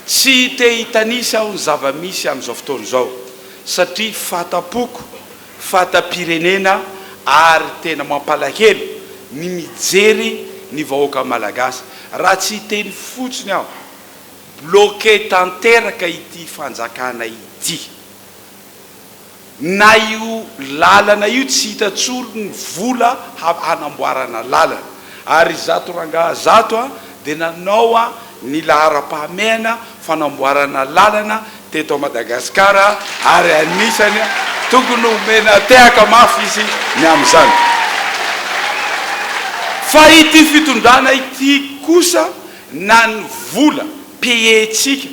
tsy te hitanisy aho ny zava-misy amin'izao fotoana izao satria fatapoko fatapirenena ary tena mampalahelo ny mijery ny vahoaka malagasy raha tsy hiteny fotsiny aho bloqué tanteraka ity fanjakana ity na io lalana io tsy hitatsoro ny vola hanamboarana lalana ary zato rangaha zato a dia nanao a ny lahara-pahamehana fanamboarana lalana teto Madagasikara ary anisany tokony omena tehaka mafy izy ny amin'izany fa ity fitondrana ity kosa na ny vola payetsika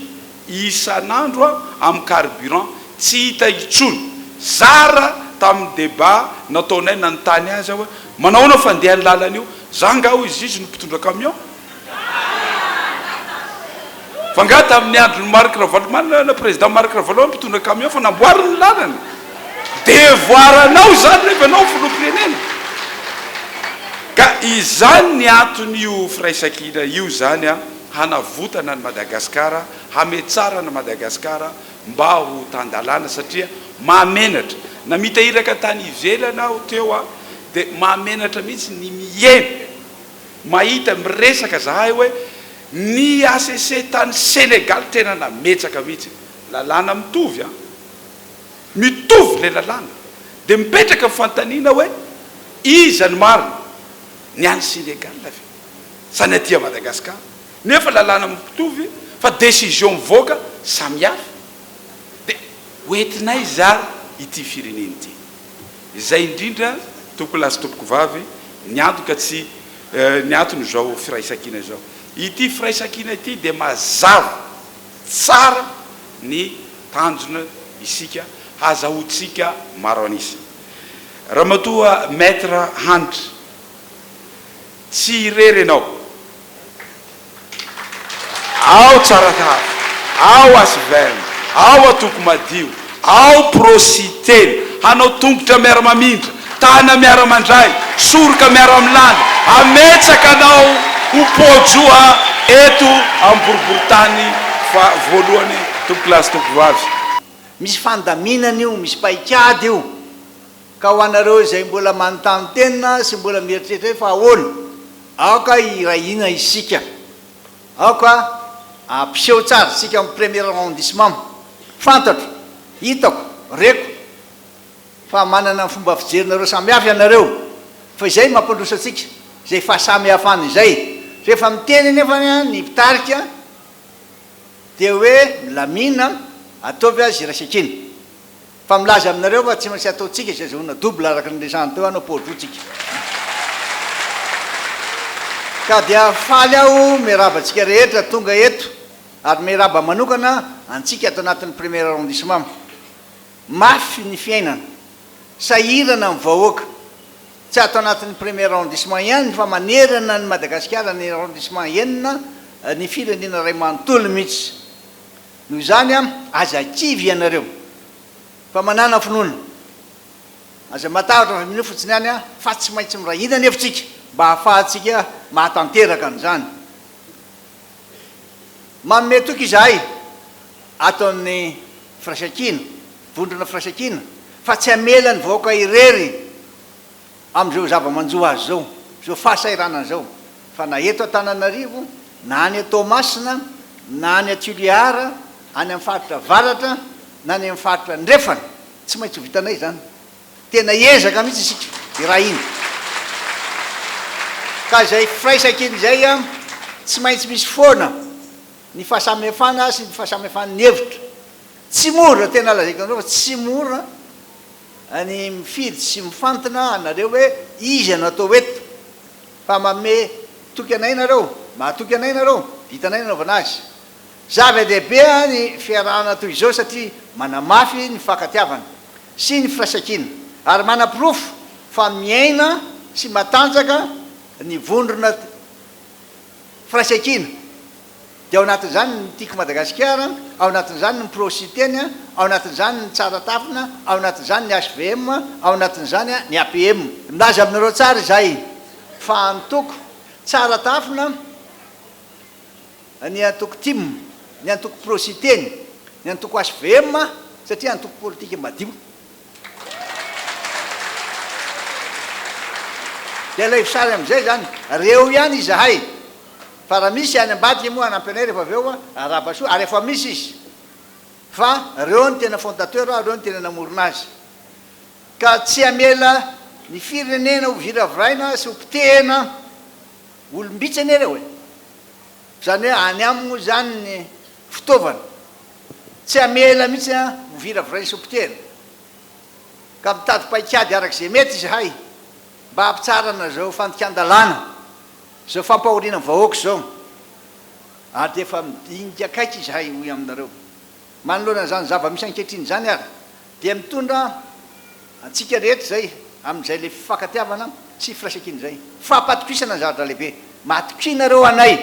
isan'andro a amin'ny carburant tsy hita intsony zara tamin'ny débat nataonay nanontany azy hoe manaona fandeha ny lalana io zangaho izy no mpitondra camion fa nga tamin'ny andro Marc Ravalomanana na président Marc Ravalomanana mpitondra camion fa namboariny ny lalana devoiranao zany rehefa anao filoham-pirenena ka izany ny antony io firaisakina io zany a hanavotana ny Madagasikara hametsara ny Madagasikara mba ho tandalana satria mahamenatra na mitahiraka tany ivelana aho teo a dia mahamenatra mihitsy ny miena mahita miresaka zahay hoe ny ACC tany Senegal tena nametsaka mihitsy lalàna mitovy a mitovy le lalàna dia mipetraka fantaniana hoe iza ny marina ny any Senegal ave sany aty Madagasikara nefa lalàna mitovy fa décision mivoaka samihafa dia hoentinay zary ity firenena ity izay indrindra tokony lasa tompoko vavy ny antoka tsy ny antony zao firaisakina zao ity firaisakina ity dia mazava tsara ny tanjona isika hazahotsika maro anisa ramatoa maître Hanitra tsy irery ianao ao tsara tafa ao asivana ao atoko madio ao prositeny hanao tongotra miara-mamindra tana miara-mandray soroka miara-milanda ametsaka anao hopojoa eto amin'ny boriboritany fa voalohany tompo lasy tompo vavy misy fandaminana io misy paikady io ka ho anareo izay mbola manontany tenina sy mbola mieritreritra fa ahoana aoka irahina isika aoka ampiseho tsara sika amin'ny premier arrondissement fantatro hitako reko fa manana fomba fijerinareo samihafa ianareo fa izay mampandrosatsika zay fahasamihafany izay rehefa miteny nefa ny mpitarika dia hoe milamina ataovy azy iraisakina fa milaza aminareo fa tsy maintsy ataotsika izay zahoana double araka nyresany teo anao podrotsika ka dia faly aho miarabantsika rehetra tonga eto ary miaraba manokana antsika ato anatin'ny premier arrondissement mafy ny fiainana sahirana ny vahoaka tsy ato anatin'ny premier arrondissement ihany fa manerana ny Madagasikara ny arrondissement enina ny firenena ray manontolo mihitsy noho izany a aza kivy ianareo fa manana finoana aza matahotra fa mino fotsiny any a fa tsy maintsy mirahina nefitsika mba hahafahantsika mahatanteraka an'izany manome toky izahay ataon'ny firaisakina vondrona firaisakina fa tsy hamela ny vahoaka irery amin'izao zava-manjoa azy zao zao fahasairana zao fa na eto Antananarivo na any Toamasina na any Toliara any amin'ny faritra Varatra na any amin'ny faritra Ndrefana tsy maintsy ho vitanay zany tena ezaka mihitsy isika irahina ka zay firaisakina zay a tsy maintsy misy foana ny fahasamihafana sy ny fahasamihafany hevitra tsy mora tena lazaiko anareo fa tsy mora any mifidy sy mifantana anareo hoe izy anatao eto fa manome toky anay nareo mahatoky anay nareo vitanay nanaovana azy zava-dehibe ny fiarahana toy izao satria manamafy ny fankatiavana sy ny firaisakina ary manam-pirofo fa miaina sy matanjaka ny vondrona firaisakina dia ao anatin'izany ny tiako Madagasikara ao anatin'izany ny prositeny ao anatin'izany ny tsaratafina ao anatin'izany ny HVM ao anatin'izany ny APM milaza aminareo tsara izay fa antoko tsaratafina ny antoko tim ny antoko prositeny ny antoko HVM satria antoko politika madio de lay fisary am'izay zany reo ihany izahay fa raha misy any ambadika moa anampinay rehefa avy eo arabasoa ary efa misy izy fa reo ny tena fondateur reo ny tena namorona azy ka tsy amela ny firenena ho viraviraina sy hompitehana olombitsany reo e zany hoe any amimo zany ny fitaovana tsy amela mihitsy ho viraviraina sy hompitehana ka mitady paikady arak'izay mety izahay mba hampitsarana zao fandikan-dalàna zao fampahoriana vahoaka zao ary de efa midinika akaiky izahay hoy aminareo manoloana zany zava-misy ankehitriny zany ary de mitondra atsika rehetra zay am'izay le fifankatiavana tsy firaisankiny zay fampatokisana zavatra lehibe matokrinareo anay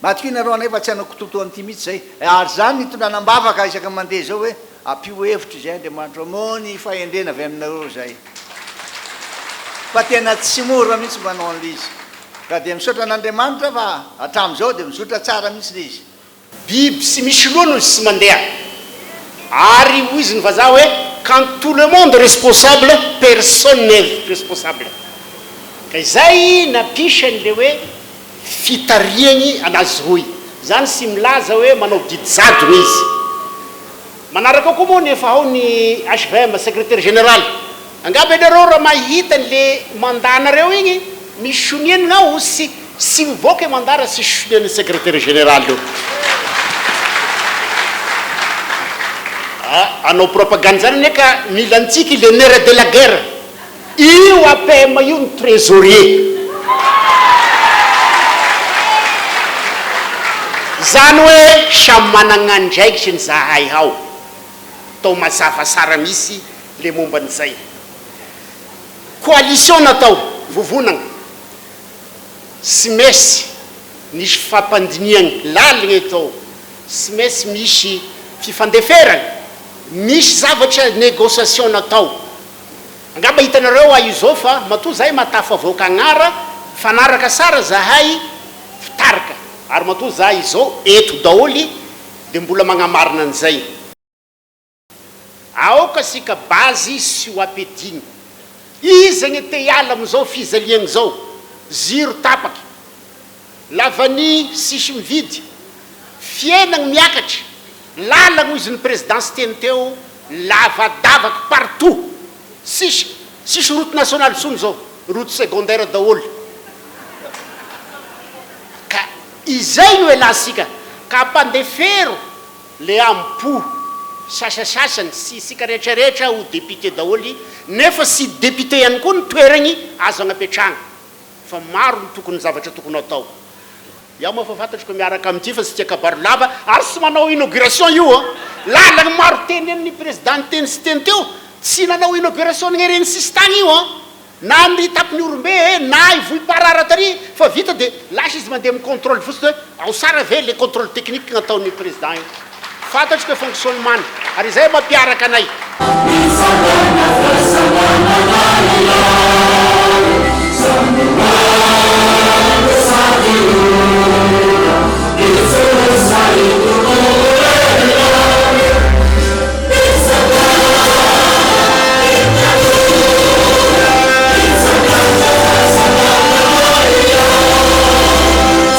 fa tsy hanao kototoanyity mihitsy zay ary zany nitondranam-bavaka isaka mandeha zao hoe ampio hevitro zay andriamanitra mony fahendrena avy aminareo zay fa tena tsy mora mihitsy manao an'izy ka de misaotra an'andriamanitra fa hatram'izao de mizotra tsara mihitsy le izy biby sy misy loha no sy mandeha ary ho izy ny vazaha hoe quand tout le monde responsable personne n'est responsable ka izay nampisany le hoe fitariany anazy roy zany sy milaza hoe manao didijadona izy manaraka koa moa nefa ao ny HVM secrétaire général angamba anareo raha mahita le mandanareo igny misy sonienina ao sy mivoaka mandara sy sonien'ny secrétaire général io anao propagande zany ane ka milantsika le nerf de la guerre io APM io ny trésorier zany hoe samy mananandraikitry ny zahay ao tao mazava sara misy le momban'izay coalition natao vovonana sy mesy nisy fampandiniany lalina etao sy mesy misy fifandeferana misy zavatra négociation natao angamba hitanareo io zao fa matoa zahay matafa vaoaka agnara fanaraka sara zahay fitarika ary matoa zahay izao eto daholy de mbola magnamarina an'izay aoka sika bazy sy ho ampediny izagny te hiala am'izao fizaliagny zao ziro tapaky lavany sisy mividy fiainagny miakatra lalagny izy ny présidence teny teo lavadavaky partout sisy route nationale sony zao route secondaire daholy ka izay no elasika ka ampandefero le ampo sasasasany sy sika rehetrarehetra ho député daholy nefa sy député ihany koa ny toeragny azo agnapetragna fa maro ny tokony zavatra tokony atao iaho moa fa fantatroko miaraka amin'ity fa sy tia kabaro lava ary sy manao inauguration io lalagny maro teny ny président teny sy teny teo tsy nanao inauguration ny reny sisy tagny io na ny tapiny orombe na ivoy parara tary fa vita de lasa izy mandeha amin'ny contrôle fotsiny hoe ao sara ve le contrôle technique nataon'ny président io fantatroko hoe fonctionnement ary izay mampiaraka anay